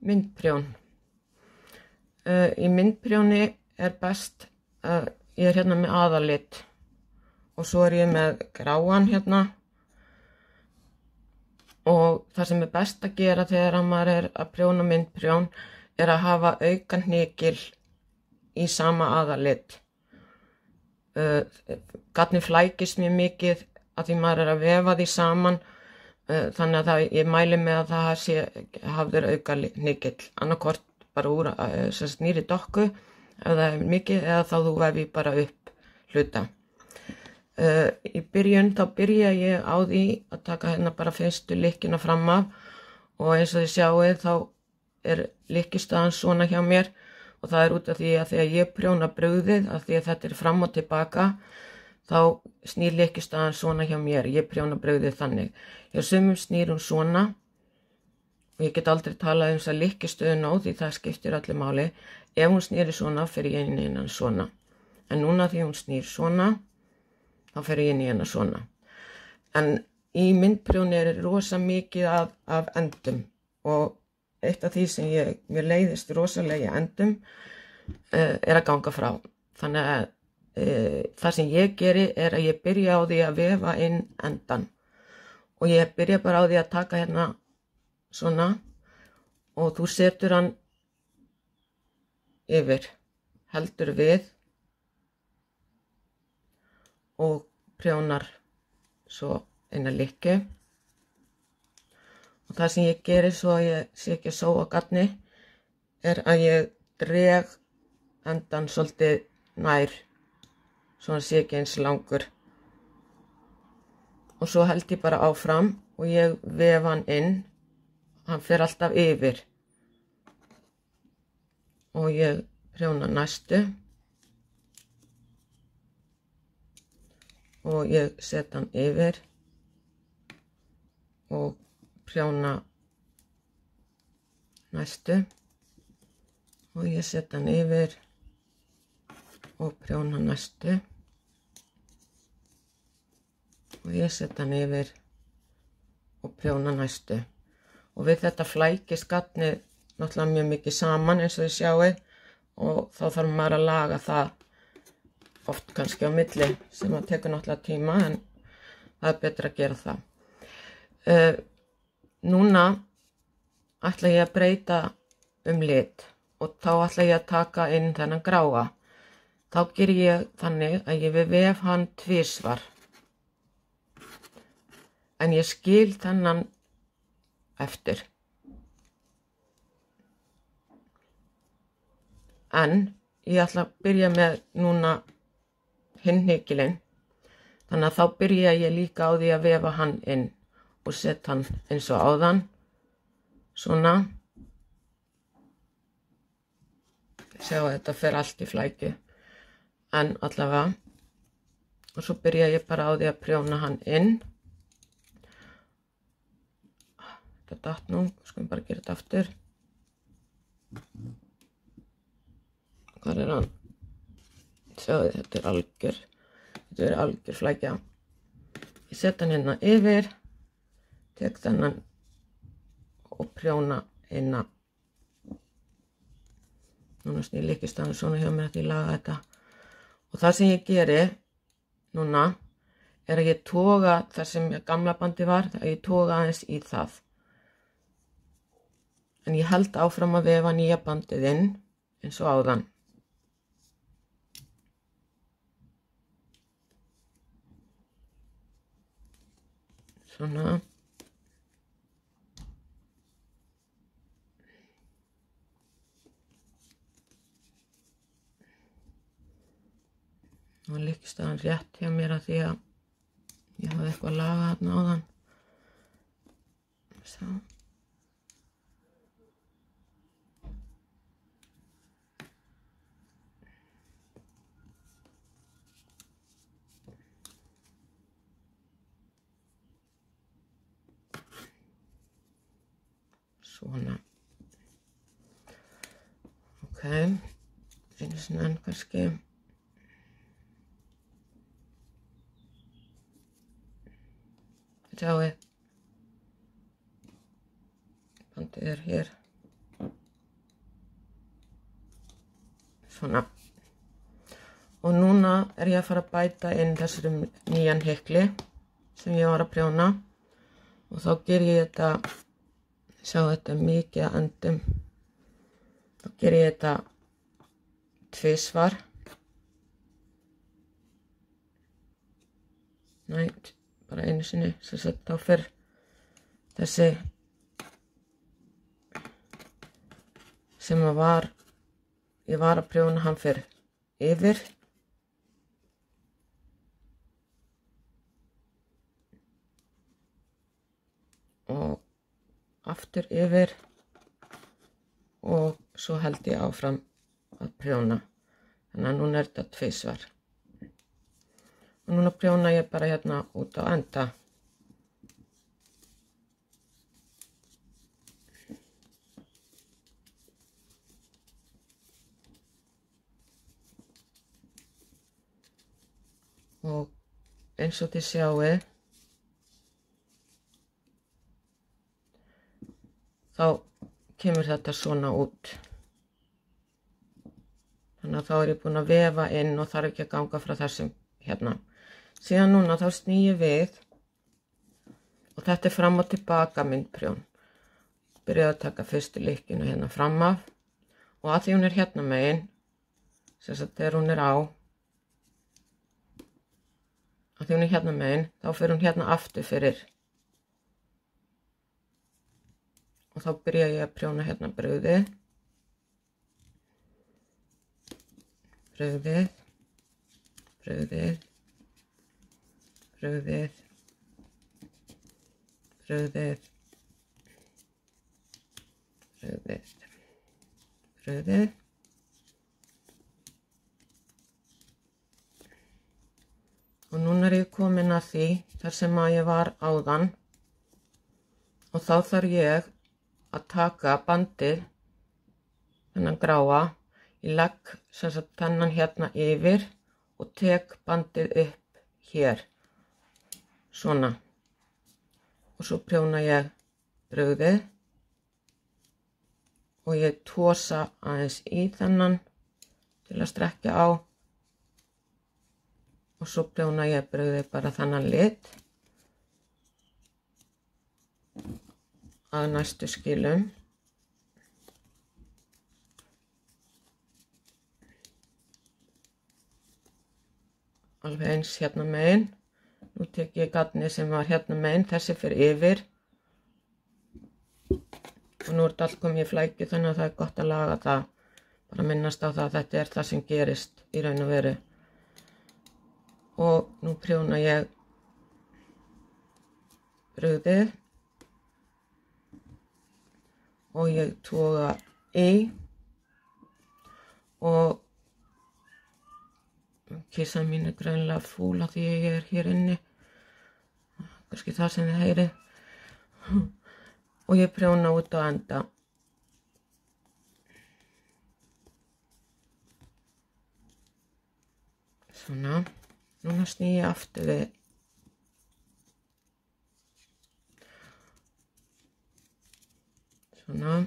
Myndprjón. Í myndprjóni best, ég hérna með aðalit og svo ég með gráan hérna og það sem best að gera þegar maður að prjóna myndprjón að hafa auka hnykil í sama aðalit. Garnið flækist mjög mikið að því maður að vefa því saman, þannig að ég mæli með að það sé hafður auka hnykill, annarkvort bara úr nýri dokku ef það mikið, eða þá þú vefi bara upp hluta. Í byrjun þá byrja ég á því að taka hérna bara fyrstu lykkjuna fram af og eins og þið sjáið þá lykkistaðan svona hjá mér og það út af því að þegar ég prjóna brugðið, að því að þetta fram og tilbaka, þá snýr lykkistaðan svona hjá mér, ég prjóna brugðið þannig. Hjá sumum snýr hún svona og ég get aldrei talað þess að lykkistöðun á því það skiptir allir máli. Ef hún snýri svona fer ég inn í hennan svona, en núna því hún snýr svona þá fer ég inn í hennan svona. En í myndprjóni rosa mikið af endum og eitt af því sem mér leiðist rosalega í endum að ganga frá. Þannig að það sem ég geri að ég byrja á því að vefa inn endan og ég byrja bara á því að taka hérna svona og þú setur hann yfir, heldur við og prjónar svo eina lykju og það sem ég geri svo að ég sé ekki að sóa garni að ég dreg endan svolítið nær svona sé ekki eins langur og svo held ég bara áfram og ég vef hann inn, hann fer alltaf yfir og ég prjóna næstu og ég set hann yfir og prjóna næstu og ég set hann yfir og prjóna næstu og ég set hann yfir og prjóna næstu og við þetta flækist garnið náttúrulega mjög mikið saman eins og þið sjáið og þá þarf maður að laga það oft kannski á milli sem að tekur náttúrulega tíma en það betra að gera það. Núna ætla ég að breyta lit og þá ætla ég að taka inn þennan gráa. Þá ger ég þannig að ég vef hann tvisvar en ég skil þennan eftir. En ég ætla að byrja með núna hinn hnykilinn, þannig að þá byrja ég líka á því að vefa hann inn og setja hann eins og áðan, svona. Sjá að þetta fer allt í flækju, en allavega, og svo byrja ég bara á því að prjóna hann inn. Þetta datt nú, skulum bara gera þetta aftur. Hvar hann? Sjáðu, þetta algjör flækja. Ég set hann hérna yfir, tek þennan og prjóna inna. Núna snýr lykkistaðan svona hjá mér að ég laga þetta. Og það sem ég geri núna að ég toga þar sem gamla bandi var, að ég toga aðeins í það. En ég held áfram að vefa nýja bandið inn eins og áðan. Svona. Og lykkistaðan rétt hjá mér að því að ég hafði eitthvað að laga þarna áðan. Svo. Svona. Ok, einu sinni enn kannski. Sjáið, bandið hér. svona. Og núna ég að fara að bæta inn þessum nýjan hykli sem ég var að prjóna og þá ger ég þetta, sjá þetta mikið að endum, þá ger ég þetta tvisvar, nei, bara einu sinni, sem sagt þá fer þessi sem ég var að prjóna, hann fer yfir og aftur yfir og svo held ég áfram að prjóna. Þannig að núna þetta tvisvar. Og núna prjóna ég bara hérna út á enda. Og eins og þið sjáið þá kemur þetta svona út. Þannig að þá ég búin að vefa inn og þarf ekki að ganga frá þessum hérna. Síðan núna þá sný ég við og þetta fram og tilbaka myndprjón. Byrjaði að taka fyrstu lykkinu hérna fram af og að því hún hérna megin, sem sagt þegar hún á, að því hún hérna megin, þá fer hún hérna aftur fyrir. Og þá byrja ég að prjóna hérna brauðið, brauðið, brauðið, brauðið, brauðið, brauðið, brauðið. Og núna ég komin að því þar sem að ég var áðan og þá þarf ég að taka bandið, þennan gráa, ég legg sem sagt þennan hérna yfir og tek bandið upp hér, svona. Og svo prjóna ég brauðið og ég tosa aðeins í þennan til að strekkja á og svo prjóna ég brauðið bara þennan lit að næstu skilum. Alveg eins hérna megin. Nú tek ég gatnið sem var hérna megin, þessi fyrir yfir. Og nú þetta allt komið í flækju þannig að það gott að laga það. Bara minnast á það að þetta það sem gerist í raun og veru. Og nú prjóna ég brauðið. Og ég toga í og kissan mín greinilega fúl af því ég hér inni, kannski það sem þið heyrið, og ég prjóna út á enda. Svona, núna sný ég aftur við. Svona.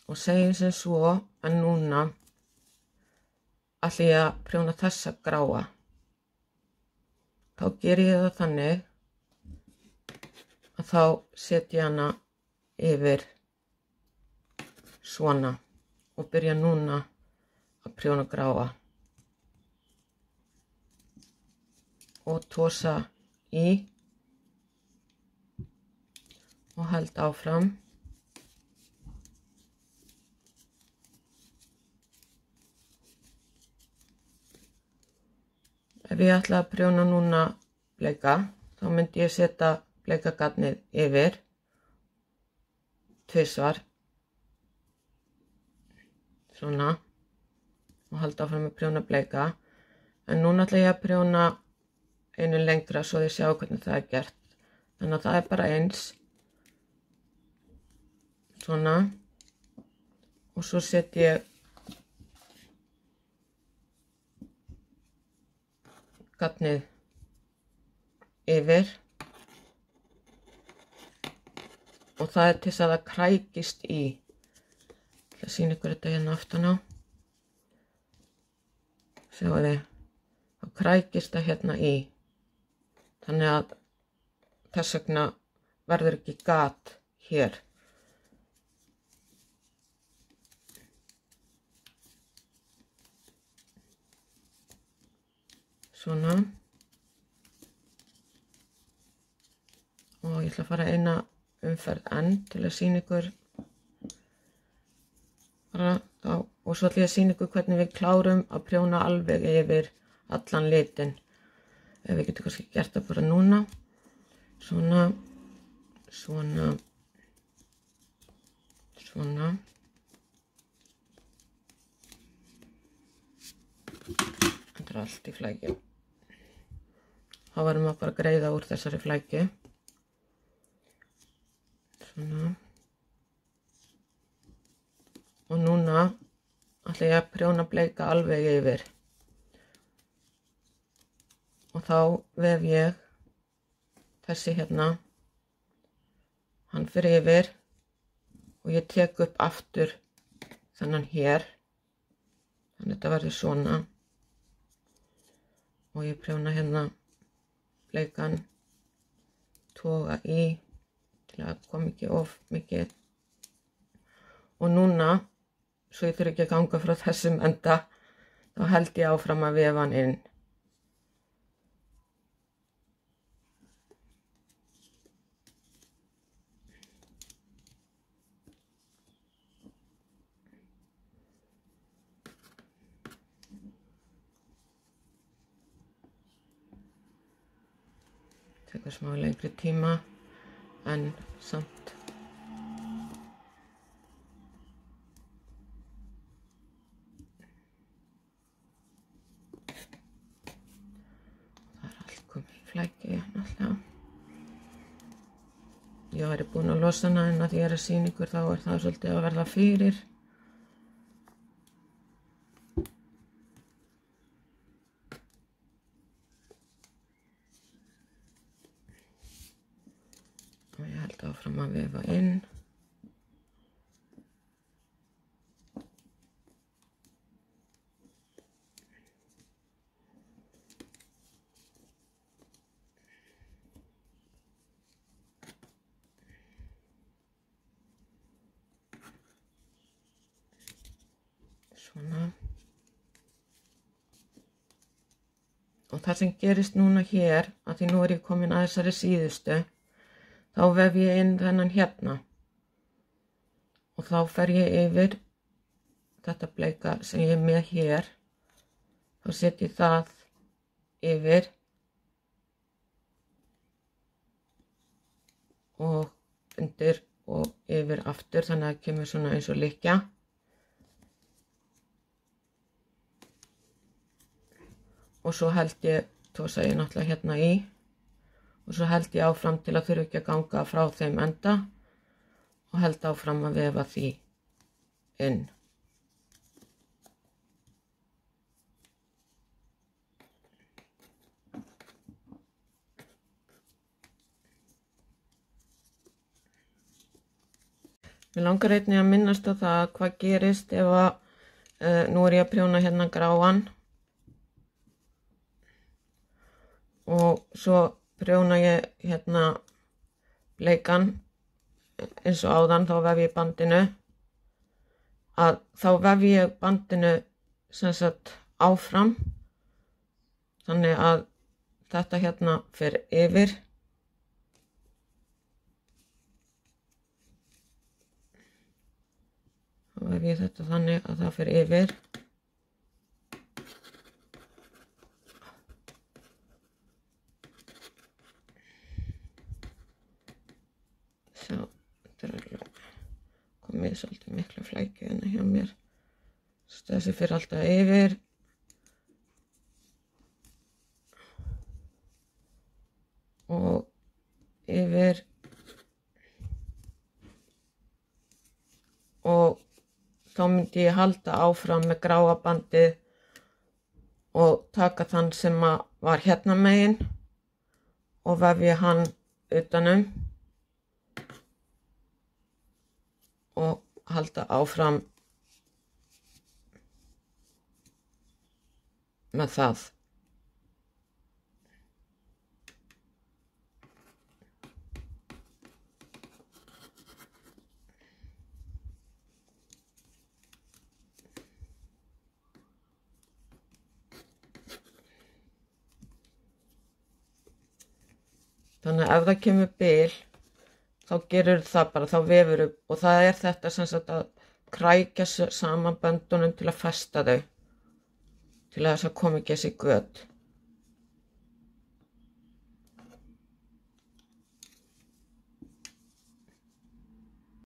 Og segjum sem svo að núna ætla ég að prjóna þessa gráa. Þá ger ég það þannig að þá set ég hana yfir svona og byrja núna að prjóna gráa. Og tosa í og held áfram. Ef ég ætla að prjóna núna bleika, þá myndi ég setja bleika gatnið yfir tvisvar, svona, og halda áfram að prjóna bleika. En núna ætla ég að prjóna einu lengra svo þið sjá hvernig það gert. Þannig að það bara eins, svona, og svo set ég gatnið yfir og það til þess að það krækist í. Ég ætla að sýna ykkur þetta hérna aftan á. Sjáu þið, þá krækist það hérna í. Þannig að þess vegna verður ekki gat hér. Svona. Og ég ætla að fara eina umferð enn til að sýna ykkur bara þá, og svo ætla ég að sýna ykkur hvernig við klárum að prjóna alveg yfir allan litin. Við getum kannski gert það bara núna. Svona, svona, svona. Þetta er allt í flækju. Þá verðum við bara að greiða úr þessari flækju. Svona. Og núna ætla ég að prjóna bleika alveg yfir. Og þá vef ég þessi hérna, hann fyrir yfir og ég tek upp aftur þennan hér. Þannig að þetta verður svona. Og ég prjóna hérna bleikan, toga í til að koma ekki of mikið. Og núna, svo ég þurfi ekki að ganga frá þessum enda, þá held ég áfram að vefa hann inn. Tekur smá lengri tíma, en samt. Það er allt komið í flækju, náttúrulega. Ég væri búin að losa hana, en að því ég er að sýna ykkur þá er það svolítið að verða fyrir. Og ég held áfram að vefa inn. Svona. Og það sem gerist núna hér, að því nú er ég komin að þessari síðustu, þá vef ég inn þennan hérna. Og þá fer ég yfir þetta bleika sem ég er með hér. Þá set ég það yfir. Og undir og yfir aftur, þannig að það kemur svona eins og lykkja. Og svo held ég, tósa ég náttúrulega hérna í. Og svo held ég áfram til að þurfa ekki að ganga frá þeim enda. Og held áfram að vefa því inn. Mér langar einnig að minnast á það hvað gerist ef að, nú er ég að prjóna hérna gráan. Og svo prjóna ég hérna bleikan eins og áðan, þá vef ég bandinu. Þá vef ég bandinu sem sagt áfram. Þannig að þetta hérna fer yfir. Þá vef ég þetta þannig að það fer yfir. Þetta er alveg komið svolítið mikla flækju hérna hjá mér. Þessi fyrir alltaf yfir. Og yfir. Og þá myndi ég halda áfram með gráa bandið og taka þann sem var hérna megin og vefja hann utanum. Og halda áfram með það. Þannig að ef það kemur bil, þá gerur það bara, þá vefur upp, og það þetta sem sagt að krækja saman böndunum til að festa þau, til að þess að koma ekki þessi göt.